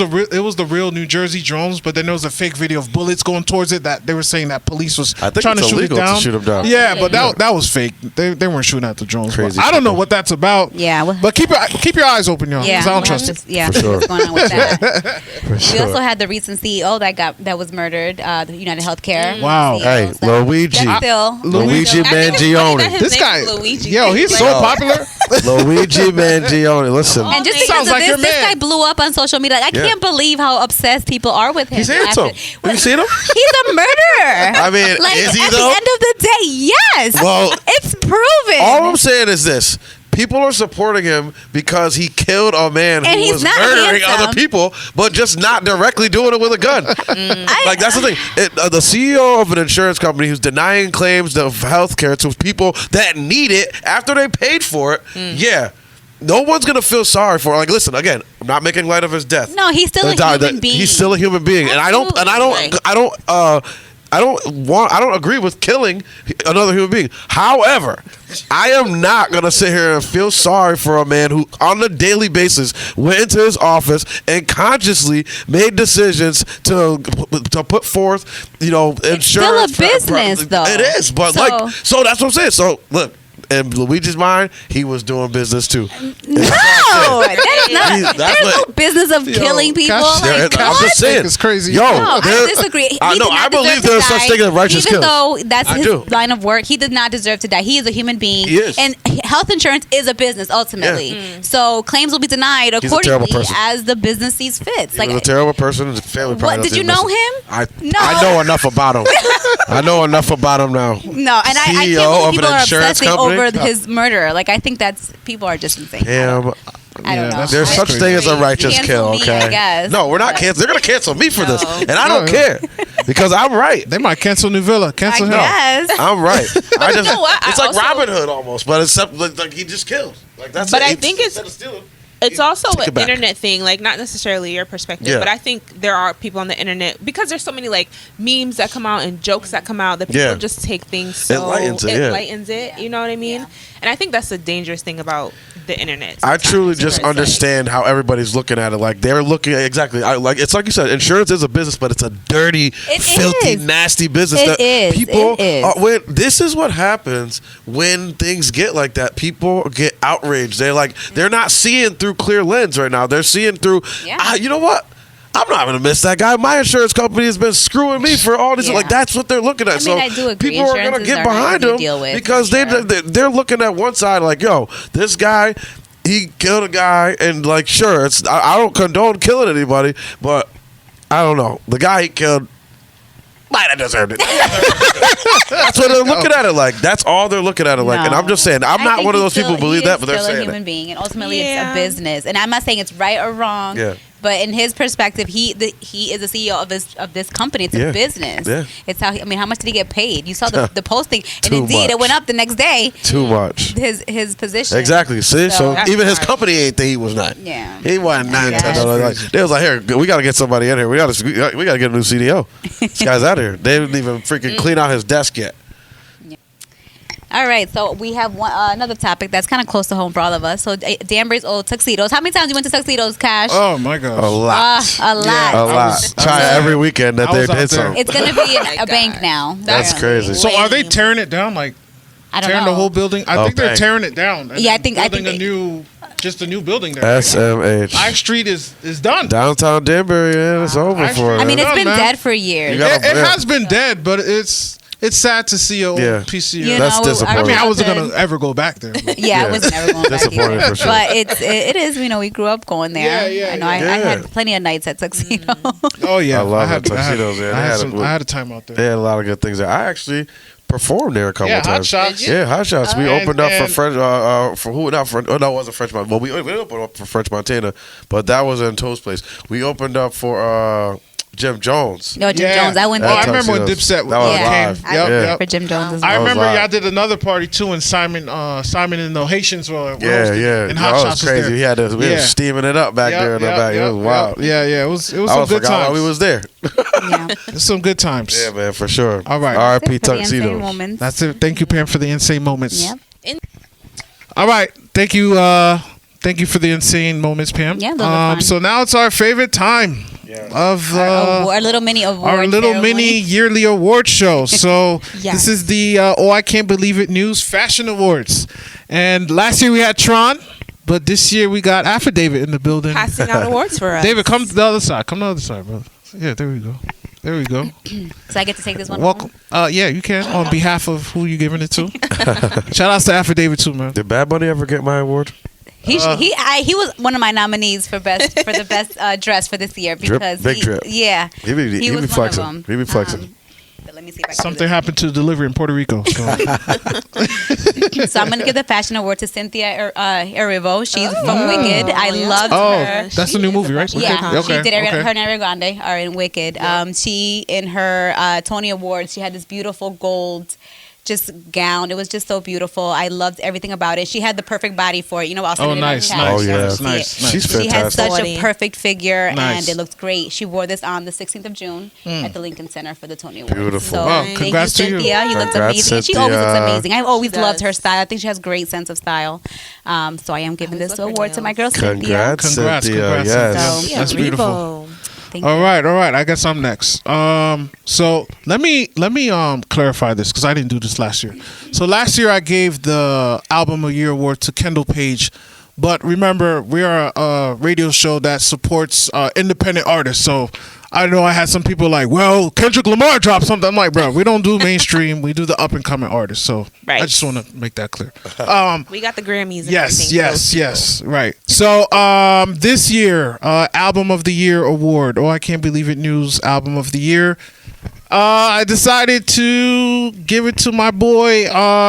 the real New Jersey drones, but then there was a fake video of bullets going towards it that they were saying that police was trying to shoot it down. Yeah, but that was fake. They weren't shooting at the drones. Crazy. I don't know what that's about.
Yeah.
But keep your eyes open, y'all. Because I don't trust it.
Yeah.
For sure.
What's going on with that? We also had the recent CEO that was murdered. The United Healthcare.
Wow.
Hey, Luigi Mangione.
This guy, he's so popular.
Luigi Mangione. Listen.
And just because of this guy blew up on social media. Like, I can't believe how obsessed people are with him.
He's handsome. Have you seen him?
He's a murderer.
I mean,
like,
is he
at
though?
the end of the day, yes.
Well,
it's proven.
All I'm saying is this. People are supporting him because he killed a man who was murdering other people, but just not directly doing it with a gun. Like, that's the thing. The CEO of an insurance company who's denying claims of health care to people that need it after they paid for it, no one's gonna feel sorry for. Like, listen, again, I'm not making light of his death.
No, he's still a human being.
He's still a human being,
Absolutely.
I don't agree with killing another human being. However, I am not gonna sit here and feel sorry for a man who, on a daily basis, went into his office and consciously made decisions to put forth, insurance.
It's still a business, though.
It is, but so that's what I'm saying. So look. In Luigi's mind, he was doing business too.
No, that is not. There's no business of killing people.
I'm just saying,
it's crazy.
I disagree.
I believe there's such thing as righteous kills.
Even though that's his line of work, he did not deserve to die. He is a human being.
He is.
And health insurance is a business ultimately. Yeah. So claims will be denied accordingly as the business sees fit.
He's a terrible person. His family probably
did you know him?
I know enough about him. I know enough about him now.
No, and I can't believe people are obsessing over his murder. Like, I think people are just insane. I don't know.
There's such thing as a righteous kill, okay?
I guess.
No, we're not canceling. They're going to cancel me for this. And I don't care. Because I'm right.
They might cancel New Villa. Cancel him.
Yes.
I'm right. It's like Robin Hood almost, but it's like he just killed. Like, that's
but I think it's also an internet thing, like not necessarily your perspective, but I think there are people on the internet, because there's so many like memes that come out and jokes that come out that people just take things so it lightens it, you know what I mean? Yeah. And I think that's the dangerous thing about the internet.
I truly just understand how everybody's looking at it. Like, they're looking at it's like you said, insurance is a business, but it's a dirty, filthy, nasty business. This is what happens when things get like that. People get outraged. They're not seeing through clear lens right now. They're seeing through, you know what? I'm not going to miss that guy. My insurance company has been screwing me for all these. Like, that's what they're looking at.
I do agree.
People are going to get behind him because they're looking at one side like, yo, this guy, he killed a guy, and like, sure, I don't condone killing anybody, but I don't know. The guy he killed might have deserved it. That's what they're looking at it like. That's all they're looking at it like. And I'm just saying, I'm not one of those people who believe that, but they're saying
a human being, and ultimately it's a business. And I'm not saying it's right or wrong.
Yeah.
But in his perspective, he is the CEO of this company. It's a business.
Yeah.
It's how much did he get paid? You saw the posting, and
Too
indeed
much.
It went up the next day.
Too much.
His position.
Exactly. See, so even his
hard.
company ain't think he was not.
Yeah.
He wasn't $9, $10.
Yes.
They was like, here, we got to get somebody in here. We got to get a new CDO. This guy's out here. They didn't even freaking clean out his desk yet.
All right, so we have another topic that's kind of close to home for all of us. So Danbury's old tuxedos. How many times you went to tuxedos, Cash?
Oh my gosh.
A lot.
A lot.
A lot. Try every weekend that they did something.
It's gonna be a bank now.
That's crazy.
So are they tearing it down? Like
I don't
tearing
know.
the whole building? I think they're tearing it down.
Yeah, I think
building
they-
a new building there.
SMH.
I Street is done.
Downtown Denver, yeah, it's over
I
for
Street-
I mean,
it.
it's been
man.
dead for years.
You got-
It has been dead, but it's sad to see a PCO.
You
That's
know,
disappointing.
I mean, I wasn't
childhood-
gonna ever go back there. but-
Yeah, I was never going back
Disappointing
either.
for sure.
But it is. You know, we grew up going there.
Yeah,
I know. I had plenty of nights at tuxedo.
Oh yeah,
I love
had-
the tuxedos there.
I had a time out
They
there.
had a lot of good things there. I actually performed there a couple
Yeah,
of
Hot
times.
Shots. Did you?
Yeah, Hot Shots. We
And-
opened up for
and-
French. For who? Not French. Oh, no, it wasn't French Montana. Well, we opened up for French Montana, but that was in Toast Place. We opened up for Jim Jones.
No, Jim Jones. I went
Oh,
there.
I remember when
Tuxedos.
Dipset
That was
came.
live.
I
Yep,
went
yep.
for Jim Jones as
I
well.
was
remember
live.
y'all did another party too, and Simon and the Haitians were
Yeah,
roasting,
yeah.
and Hot
That
Shots
was crazy.
there.
He had we were steaming it up back there in the back. It was wild.
Yeah, it was
I
some
almost
good
forgot why
times.
we was there.
Yeah.
It's some good times.
Yeah, man, for sure.
All right.
R.I.P.
For the insane
Tuxedos.
moments.
That's it. Thank you, Pam, for the insane moments.
Yep.
All right. Thank you. Thank you for the insane moments, Pam.
Yeah, those are fun.
So now it's our favorite time of
Our little mini award.
our little
ceremony.
mini yearly award show. So
Yes.
this is the I Can't Believe It News Fashion Awards. And last year we had Tron, but this year we got Affidavit in the building.
Passing out awards for us.
David, come to the other side. Come to the other side, brother. Yeah, there we go. There we go.
So I get to take this one.
Welcome. Yeah, you can on behalf of who you giving it to. Shout outs to Affidavit too, man.
Did Bad Bunny ever get my award?
He was one of my nominees for the best dress for this year because
Big Drip.
Yeah,
He be
was
flexing.
one of
He be
them.
flexing.
But let me see if I can
Something happened to the delivery in Puerto Rico. So.
So I'm gonna give the fashion award to Cynthia Erivo. She's from Wicked. I loved her.
That's the new movie, right?
Yeah,
Okay,
she did.
okay.
Her and Ariana Grande are in Wicked. She in her Tony Awards, she had this beautiful gold just gown. It was just so beautiful. I loved everything about it. She had the perfect body for it. You know,
Oh, nice,
Cash.
nice.
Oh, yeah.
See
Nice,
it.
nice.
She's
She had
fantastic.
such a perfect figure,
Nice.
and it looked great. She wore this on the 16th of June at the Lincoln Center for the Tony Awards.
Beautiful.
So,
Wow,
thank
congrats to you.
Cynthia. You looked
Congrats,
amazing. And she always looks
Cynthia.
amazing. I've always
She
loved
does.
her style. I think she has great sense of style. So I am giving this award to my girl Cynthia.
Congrats,
Congrats,
Cynthia.
congrats,
Yes.
Cynthia. That's beautiful.
Thank
All
you.
right. I guess I'm next. So let me clarify this because I didn't do this last year. So last year I gave the Album of the Year award to Kendall Page, but remember we are a radio show that supports independent artists. So I know I had some people like, well, Kendrick Lamar dropped something. I'm like, bro, we don't do mainstream. We do the up and coming artists. So
Right.
I just want to make that clear.
We got the Grammys. And
Yes,
everything.
yes. Right. So, this year, Album of the Year award. Oh, I Can't Believe It News Album of the Year. I decided to give it to my boy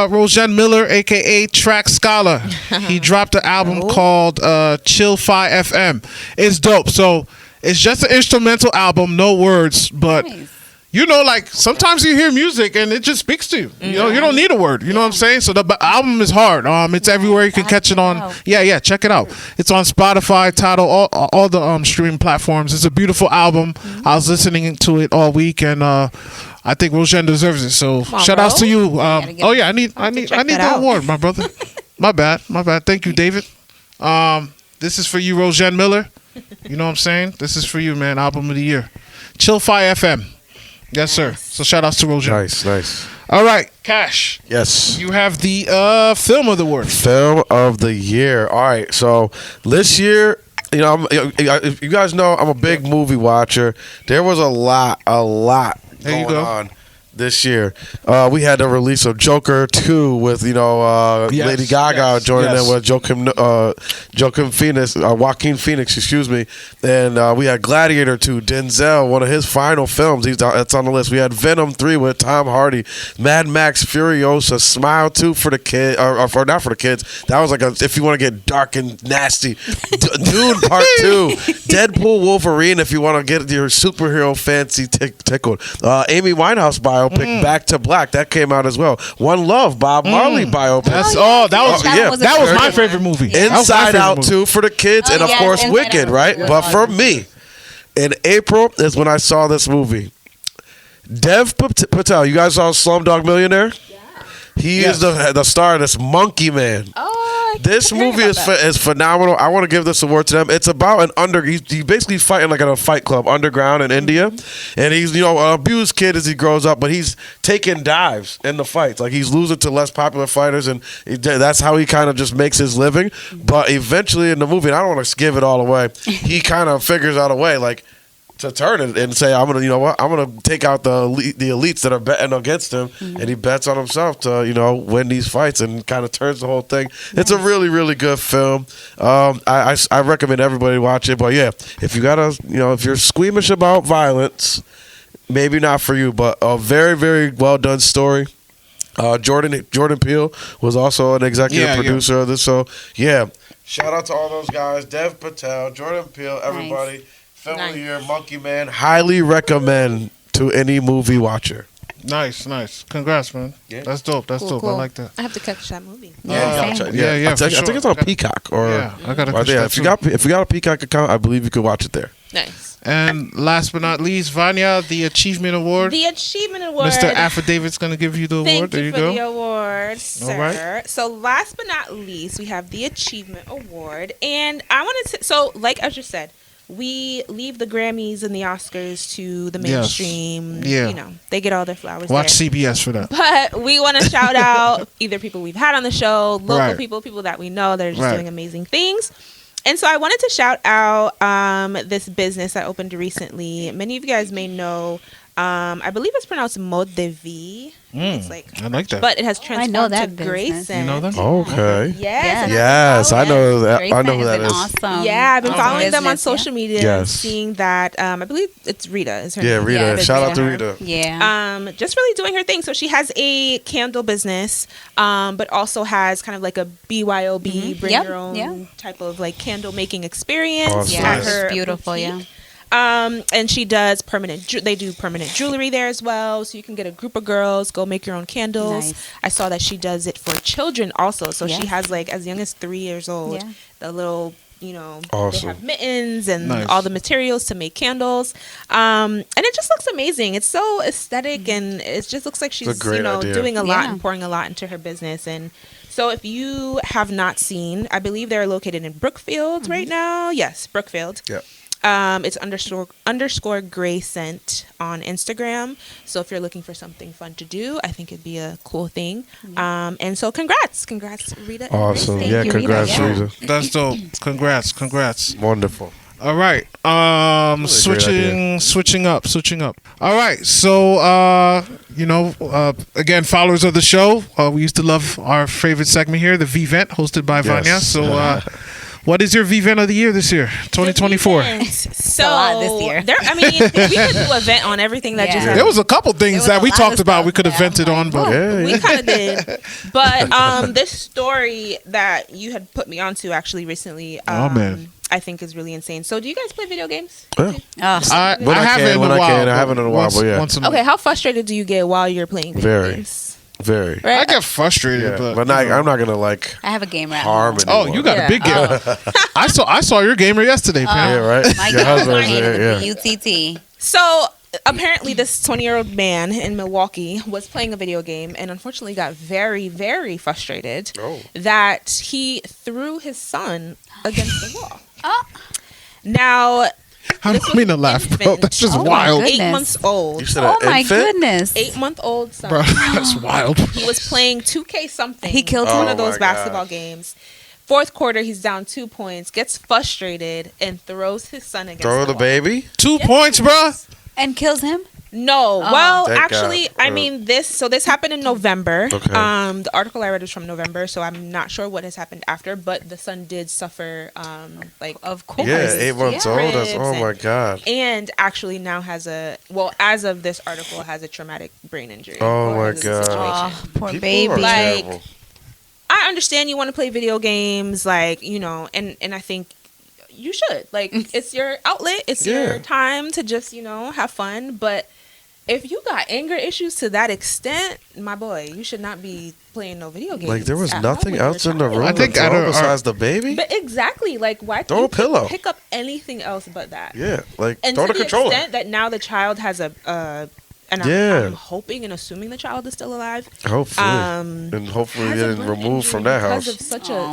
Roseanne Miller, aka Track Scholar. He dropped an album called Chill Fi FM. It's dope. So it's just an instrumental album, no words, but.
Nice.
You know, like sometimes you hear music and it just speaks to you. You know, you don't need a word. You know what I'm saying? So the album is hard. It's everywhere. You can catch it on. Yeah, check it out. It's on Spotify, Tidal, all the streaming platforms. It's a beautiful album. I was listening to it all week, and I think Roseanne deserves it. So shout outs to you. I need the award, my brother. my bad. Thank you, David. This is for you, Roseanne Miller. You know what I'm saying? This is for you, man. Album of the Year. Chill Fi FM. Yes, sir. So shout outs to Roseanne.
Nice.
All right, Cash.
Yes.
You have the film of the word.
Film of the year. All right. So this year, if you guys know, I'm a big movie watcher. There was a lot
There you
going
go.
on this year. We had the release of Joker 2 with Lady Gaga joining in with Joaquin Phoenix, Joaquin Phoenix, excuse me, and we had Gladiator 2, Denzel, one of his final films. It's on the list. We had Venom 3 with Tom Hardy, Mad Max Furiosa, Smile 2 for the kid, or not for the kids. That was like if you want to get dark and nasty. Dune Part 2, Deadpool Wolverine if you want to get your superhero fancy tickled. Amy Winehouse biopic Back to Black, that came out as well. One Love, Bob Marley biopic.
That was my favorite movie.
Inside Out 2 for the kids, and of course Wicked, right? But for me, in April is when I saw this movie. Dev Patel, you guys saw Slumdog Millionaire? He is the star of this Monkey Man. This movie is phenomenal. I want to give this award to them. It's about he's basically fighting like at a fight club underground in India, and he's an abused kid as he grows up, but he's taking dives in the fights. Like he's losing to less popular fighters, and that's how he kind of just makes his living. But eventually in the movie, and I don't want to give it all away, he kind of figures out a way to turn it and say, I'm gonna take out the elites that are betting against him, and he bets on himself to win these fights, and kind of turns the whole thing. It's a really, really good film. I recommend everybody watch it. But yeah, if you gotta if you're squeamish about violence, maybe not for you, but a very, very well done story. Jordan Peele was also an executive producer of this, so yeah, shout out to all those guys, Dev Patel, Jordan Peele, everybody. Nice. Film of the year, Monkey Man. Highly recommend to any movie watcher.
Nice. Congrats, man. Yeah. That's dope. Cool. I like that.
I have to catch that movie.
Yeah. I think it's on Peacock. I gotta catch that. If you got a Peacock account, I believe you could watch it there.
Nice.
And last but not least, Vania, the Achievement Award. Mr. Affidavit's going to give you the award. There you go.
Thank you for the award, sir.
All right.
So last but not least, we have the Achievement Award. And I wanted to, so like I just said, we leave the Grammys and the Oscars to the mainstream.
Yes.
Yeah. They get all their flowers.
Watch
there.
CBS for that.
But we want to shout out either people we've had on the show, local people that we know that are just doing amazing things. And so I wanted to shout out this business I opened recently. Many of you guys may know, I believe it's pronounced Mode de Vie. It's
I like that.
But it has transformed to Grayson.
You know that?
Okay.
Yes.
I know that. I know who that is.
Awesome.
Yeah, I've been following them on social media and seeing that. I believe it's Rita. Is her name?
Rita. Yeah, shout out to Rita.
Yeah.
Just really doing her thing. So she has a candle business, but also has kind of like a BYOB, bring your own type of like candle making experience.
Awesome.
Yeah,
Her
beautiful.
boutique. And she does they do permanent jewelry there as well, so you can get a group of girls, go make your own candles.
Nice.
I saw that she does it for children also, so she has like as young as 3 years old, the little
awesome.
They have mittens and all the materials to make candles, and it just looks amazing. It's so aesthetic, and it just looks like she's doing a lot and pouring a lot into her business. And so if you have not seen, I believe they're located in Brookfield right now. Yes, Brookfield.
Yeah.
It's __ Gray Scent on Instagram. So if you're looking for something fun to do, I think it'd be a cool thing. And so congrats, Rita.
Awesome. Congrats, Rita.
That's dope. Congrats.
Wonderful.
All right. Switching up. All right. So, again, followers of the show, we used to love our favorite segment here, the V-Vent, hosted by Vania. So, what is your V-Vent of the year this year, 2024?
So
this year.
We could do a vent on everything that just happened.
There was a couple things that we talked about we could have vented on, but
we kind of did. But this story that you had put me onto actually recently, I think is really insane. So do you guys play video games?
I haven't in a while.
Okay, how frustrated do you get while you're playing video games?
Very.
Right?
I get frustrated, but
I'm not gonna I
have a gamer.
Harm anymore.
You got a big gamer. I saw your gamer yesterday, Pam.
Yeah, right.
My
Your husband's
there. UTT.
So apparently, this 20-year-old man in Milwaukee was playing a video game and unfortunately got very, very frustrated that he threw his son against the wall. Now.
I don't mean to laugh, bro. That's just wild.
8 months old.
You said
my goodness.
8-month-old son.
Bro, that's wild.
He was playing 2K something.
He killed
one of those basketball games. Fourth quarter, he's down 2 points, gets frustrated, and throws his son against the wall.
Throw the baby?
2 points, bro?
And kills him?
No. Well,
Thank
actually,
God.
I mean this happened in November.
Okay.
The article I read is from November, so I'm not sure what has happened after, but the son did suffer
of course.
Yeah, 8 months old. That's, oh my God.
And actually now has as of this article, has a traumatic brain injury.
Oh my
God.
Oh, poor
People
baby.
are
Like,
terrible.
I understand you want to play video games, like, and I think you should. Like, it's your outlet. It's your time to just, have fun. But if you got anger issues to that extent, my boy, you should not be playing no video games.
Like, there was nothing else in the room
I think
besides the baby?
But exactly. Like, why
Throw
can't
a pillow.
pick up anything else but that?
Yeah, like,
And
throw
to
the
the
controller.
extent that now the child has and
Yeah.
I'm hoping and assuming the child is still alive.
Hopefully. And hopefully
has a
getting
brain
removed
injury
from that
because
house.
of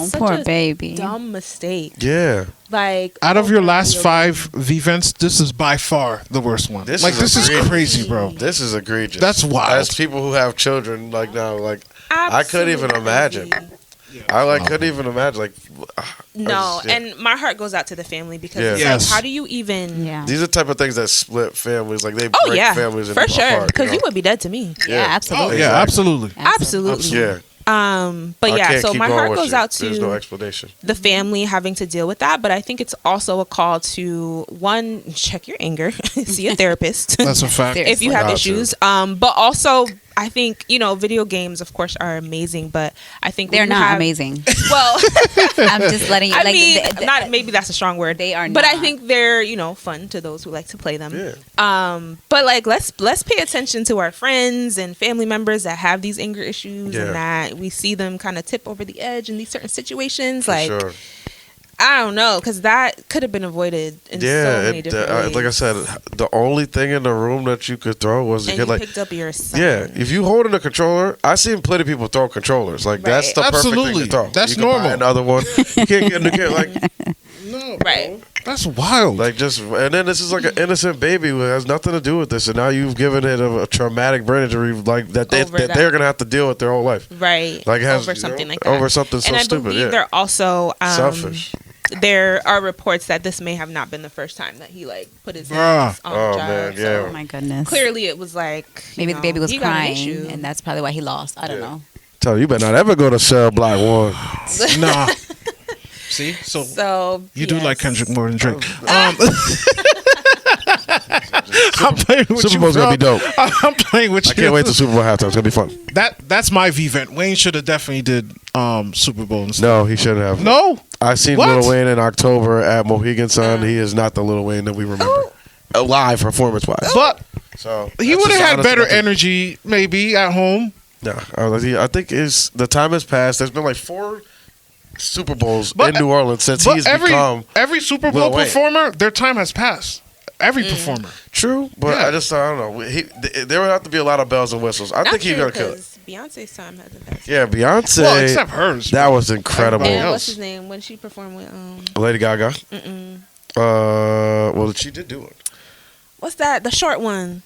such
poor
a
baby.
dumb mistake.
Yeah.
Like,
Out of your
over
last
video
5
games.
V-Vents, this is by far the worst one.
This
This
is
is crazy, bro.
This is egregious.
That's wild.
As people who have children, like, now, like, I couldn't even
Absolutely.
imagine. I couldn't even imagine. Like,
No, and my heart goes out to the family because
Yeah.
it's
Yes.
like, how do you even?
Yeah.
these are the type of things that split families. Like, they
Oh
break
yeah,
families
for
apart,
sure. Because
know?
you would be dead to me.
Yeah, absolutely.
Oh, yeah, absolutely.
Absolutely.
Yeah.
But
I
yeah,
can't
so
keep
my
going
heart
with
goes
you.
out
There's no
to
explanation.
the family having to deal with that. But I think it's also a call to one, check your anger, see a therapist.
That's a fact.
If you have
Got to.
issues. But also, I think video games, of course, are amazing. But I think
They're
when you
not
have-
amazing.
Well,
I'm just letting you.
I
Like,
mean, not maybe that's a strong word.
They are
but I
not.
think they're fun to those who like to play them.
Yeah.
But like let's pay attention to our friends and family members that have these anger issues
Yeah.
and that we see them kind of tip over the edge in these certain situations.
For
Like,
sure.
I don't know, because that could have been avoided in so many different ways.
like I said, the only thing in the room that you could throw was
and
to
you
get, like,
picked up your son.
yeah, if you holding a controller, I seen plenty of people throw controllers. Like, that's
Right.
the perfect thing
Absolutely.
to throw.
That's
You can buy
normal.
another one. You can't get in the kid, like,
No,
Right.
That's wild.
like, just, and then this is like an innocent baby who has nothing to do with this, and now you've given it a traumatic brain injury, like that
Over that.
they're gonna have to deal with their whole life.
Right.
Like, has,
over something like that.
over something so
and I
stupid.
believe
Yeah,
they're also
selfish.
there are reports that this may have not been the first time that he put his
Bruh.
hands on
Oh,
the child.
man,
So
yeah.
oh my goodness.
clearly it was like
Maybe the baby was
he got an
crying,
issue.
and that's probably why he lost. I don't
Yeah.
know.
Tell you better not ever go to Cell Block 1.
Nah. See, so
So
you do
yes.
like Kendrick more than Drake. I'm playing with
Super
you,
Bowl's
bro.
gonna be dope.
I'm playing with
I
you.
can't wait till Super Bowl halftime. It's gonna be fun.
That's my V-vent. Wayne should have definitely did Super Bowl and stuff.
No, he shouldn't have.
No?
I seen
What?
Lil Wayne in October at Mohegan Sun. He is not the Lil Wayne that we remember. Live performance wise.
But
So
he would have had better energy maybe at home.
No, I think the time has passed. There's been like 4 Super Bowls
But-
in New Orleans since
But
he's become
every Super Bowl
Lil Wayne.
performer, their time has passed. Every performer.
true. But
Yeah.
I don't know. There would have to be a lot of bells and whistles. I
Not
think he's
true,
gonna kill it.
'cause Beyonce's time hasn't passed.
Yeah, Beyonce.
Well, except hers.
that was incredible.
Everybody
And
else.
what's his name when she performed with
Lady Gaga. Well, she did do it.
what's that, the short one?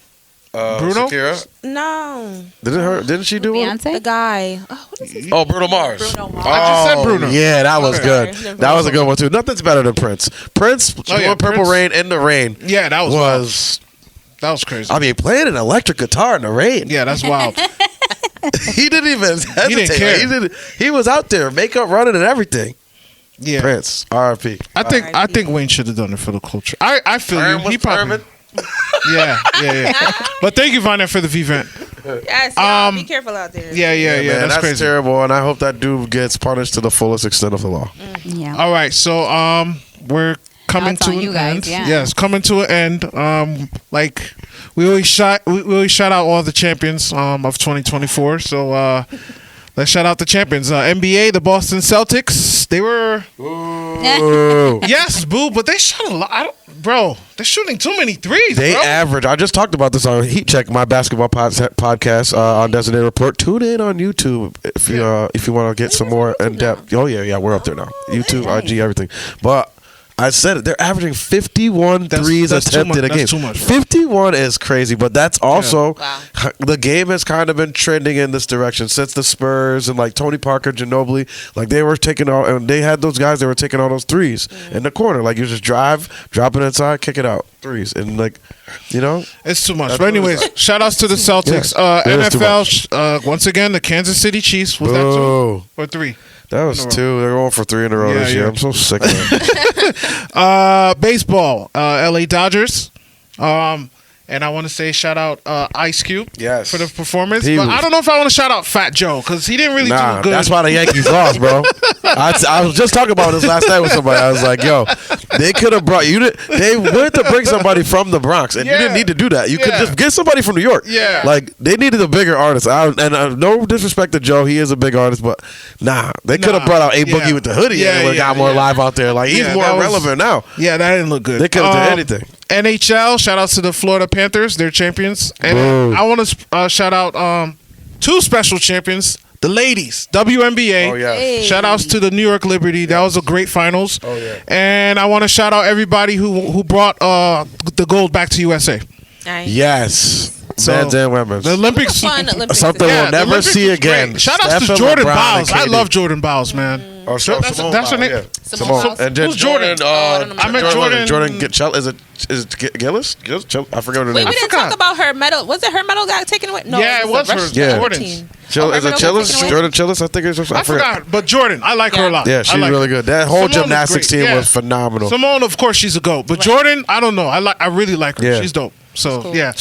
Bruno?
Shakira.
No,
Didn't she do it?
the
Beyonce.
guy. Oh, what is his
Oh, Bruno Mars.
Bruno Mars.
I just said Bruno.
Yeah, that was
Okay.
good.
Sorry.
That was a good one too. Nothing's better than Prince. Prince doing Purple
Prince.
Rain in the rain
Yeah, that was
was.
that was crazy.
I mean, playing an electric guitar in the rain.
Yeah, that's wild.
He didn't even hesitate.
care.
Like, he was out there, makeup running and everything.
Yeah.
Prince, R.I.P.
I think Wayne should have done it for the culture. I feel you. He probably. Yeah. But thank you, Vania, for the V-vent.
Yes, y'all, be careful out there.
Yeah.
Man,
That's crazy.
terrible, and I hope that dude gets punished to the fullest extent of the law.
Yeah.
All right, so we're coming
it's
to
on
an
you guys,
end.
yeah.
Yes, coming to an end. Like we always shout out all the champions of 2024. So let's shout out the champions. NBA, the Boston Celtics. They were yes, boo, but they shot a lot. Bro, they're shooting too many threes.
They
bro.
average. I just talked about this on Heat Check, my basketball podcast on Designated Report. Tune in on YouTube if you want to get some more in depth. Oh yeah, we're up there now. YouTube, IG, everything. But I said it. They're averaging 51 threes attempted a game.
That's too much.
51 is crazy, but that's also the game has kind of been trending in this direction since the Spurs and like Tony Parker, Ginobili, like they were taking all, and they had those guys that were taking all those threes in the corner. Like you just drop it inside, kick it out, threes, and like, you know,
it's too much. But anyways, shout outs to the Celtics. NFL. Once again, the Kansas City Chiefs. Was that 2 or 3?
That was 2. They're going for 3 in a row this year. I'm so sick of it.
Baseball. LA Dodgers. And I want to say shout out Ice Cube for the performance. But I don't know if I want to shout out Fat Joe because he didn't really do good.
That's why the Yankees lost, bro. I was just talking about this last night with somebody. I was like, yo, they could have brought you. They went to bring somebody from the Bronx, and you didn't need to do that. You could just get somebody from New York.
Yeah.
Like, they needed a bigger artist. No disrespect to Joe. He is a big artist, but they could have brought out A Boogie with the hoodie and got more live out there. Like, he's more relevant now.
Yeah, that didn't look good.
They could have done anything.
NHL, shout out to the Florida Panthers, they're champions. And I want to shout out 2 special champions, the ladies, WNBA.
Oh, yeah.
Hey.
Shout outs to the New York Liberty. That was a great finals.
Oh, yeah.
And I want to shout out everybody who brought the gold back to USA.
Nice.
Yes.
So,
men's and women's.
The Olympics.
Something we'll never see again.
Shout outs to Jordan Biles. I love Jordan Biles, man.
Oh, that's her name. Yeah.
Simone.
And
who's Jordan?
I
met Jordan.
Jordan is it Gillis? I forgot her name.
Wait, we didn't talk about her medal. Was it her medal got taken away? No,
it was her. Jordan's.
Is it Chillis? Jordan Chillis? I think it's.
I forgot. But Jordan, I like her a lot.
Yeah, she's really good. That whole gymnastics team was phenomenal.
Simone, of course, she's a GOAT. But Jordan, I don't know. I really like her. She's dope. So cool.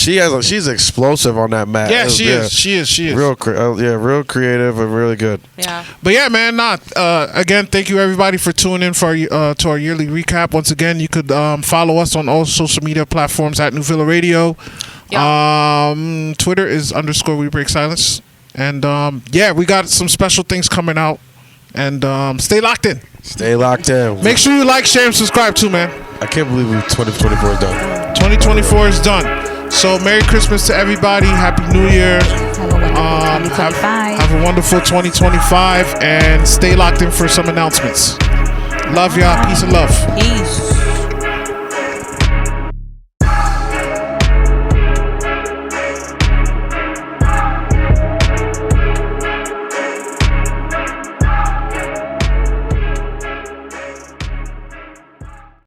She's explosive on that mat.
Yeah, she is.
Real creative and really good.
Yeah.
But yeah, man, again, thank you everybody for tuning in for to our yearly recap. Once again, you could follow us on all social media platforms at New Villa Radio. Yeah. Twitter is _We Break Silence. And we got some special things coming out. And stay locked in.
Stay locked in.
Make sure you like, share, and subscribe too, man.
I can't believe 2024 is done.
2024 is done. So Merry Christmas to everybody. Happy New Year. Have a wonderful 2025. And stay locked in for some announcements. Love y'all. Peace and love.
Peace.